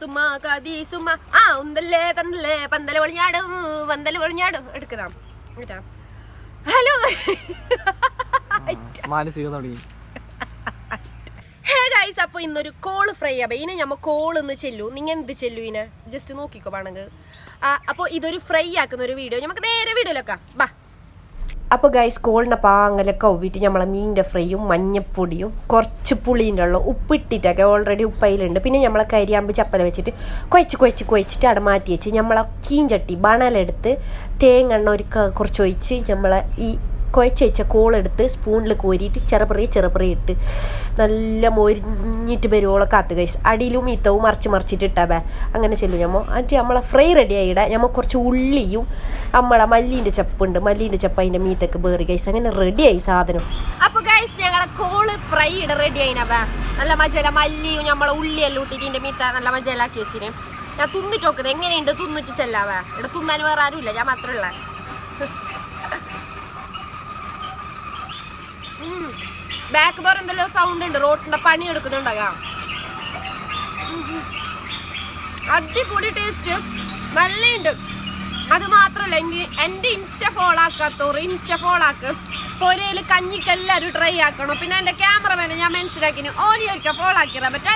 പാത്തുമ്മ കദീസുമ്മ ആ ഉന്തല്ലേ തന്നല്ലേ പന്തല പൊളിഞ്ഞാടും പന്തല പൊളിഞ്ഞാടും എടുക്കണം കേട്ടാ. ഹലോ ഹേ ഗൈസ്, അപ്പോൾ ഇന്നൊരു കോള് ഫ്രൈ ആവേ. ഇനി ഞമ്മ കോളൊന്ന് ചെല്ലു. നിങ്ങൾ എന്ത് ചെല്ലു ഇനെ ജസ്റ്റ് നോക്കിക്കോ വേണമെങ്കിൽ. അപ്പോൾ ഇതൊരു ഫ്രൈ ആക്കുന്ന ഒരു വീഡിയോ നമുക്ക് നേരെ വീഡിയോയിലൊക്കെ ബാ. അപ്പോൾ ഗൈസ് കോളിൻ്റെ പാങ്ങലൊക്കെ ഒവിട്ട് നമ്മളെ മീനിൻ്റെ ഫ്രൈയും മഞ്ഞപ്പൊടിയും കുറച്ച് പുളീൻ്റെ ഉള്ള ഉപ്പിട്ടിട്ടൊക്കെ ഓൾറെഡി ഉപ്പയിലുണ്ട്. പിന്നെ നമ്മളെ കരിയാമ്പ് ചപ്പല വെച്ചിട്ട് കുഴച്ചിട്ട് അവിടെ മാറ്റി വെച്ച് നമ്മളെ ചീഞ്ചട്ടി ബണലെടുത്ത് തേങ്ങ ഒരു കുറച്ച് ഒഴിച്ച് നമ്മളെ ഈ കുഴച്ച് വെച്ച കോളെടുത്ത് സ്പൂണിൽ കോരിയിട്ട് ചെറുപറി ഇട്ട് നല്ല മൊരിഞ്ഞിട്ട് വരുവോളം കാത്ത് ഗൈസ്. അടിയിലും ഈത്തവും മറിച്ചിട്ട് ഇട്ടാവേ. അങ്ങനെ ചെല്ലും ഞമ്മ. എന്നിട്ട് നമ്മളെ ഫ്രൈ റെഡി ആയിടാം. ഞമ്മ കുറച്ച് ഉള്ളിയും നമ്മളെ മല്ലീൻ്റെ ചപ്പുണ്ട്, മല്ലീൻ്റെ ചപ്പ് അതിൻ്റെ മീത്തൊക്കെ വേറി ഗൈസ്. അങ്ങനെ റെഡിയായി സാധനം. അപ്പോൾ ഗൈസ് ഞങ്ങളെ കോള് ഫ്രൈ റെഡി ആയിനവേ. നല്ല മജല മല്ലിയും നമ്മളെ ഉള്ളിയെല്ലാം ഇട്ടിട്ട് ഇതിൻ്റെ മീത്ത നല്ല മജലാക്കി വെച്ചിന്. ഞാൻ തുന്നിട്ട് നോക്കുന്നത് എങ്ങനെയുണ്ട് തുന്നിട്ട് ചെല്ലാവേ. ഇവിടെ തുന്നാൻ വേറെ ആരും ഇല്ല, ഞാൻ മാത്രമല്ല. ബാക്ക് ബോർ എന്തെല്ലോ സൗണ്ട് ഉണ്ട്, റോട്ടിന്റെ പണി എടുക്കുന്നുണ്ടാകാം. അടിപൊളി ടേസ്റ്റ് നല്ലുണ്ട്. അത് മാത്രല്ല എൻ്റെ ഇൻസ്റ്റ ഫോളോ ആക്കാത്തോറ് ഇൻസ്റ്റ ഫോളോ ആക്ക്. പൊരയിൽ കഞ്ഞിക്ക് എല്ലാവരും ട്രൈ ആക്കണം. പിന്നെ എൻ്റെ ക്യാമറമാനെ ഞാൻ മെൻഷൻ ആക്കിന് ഓലിയൊരിക്കൽ ഫോളോ ആക്കിയാൽ പറ്റാ.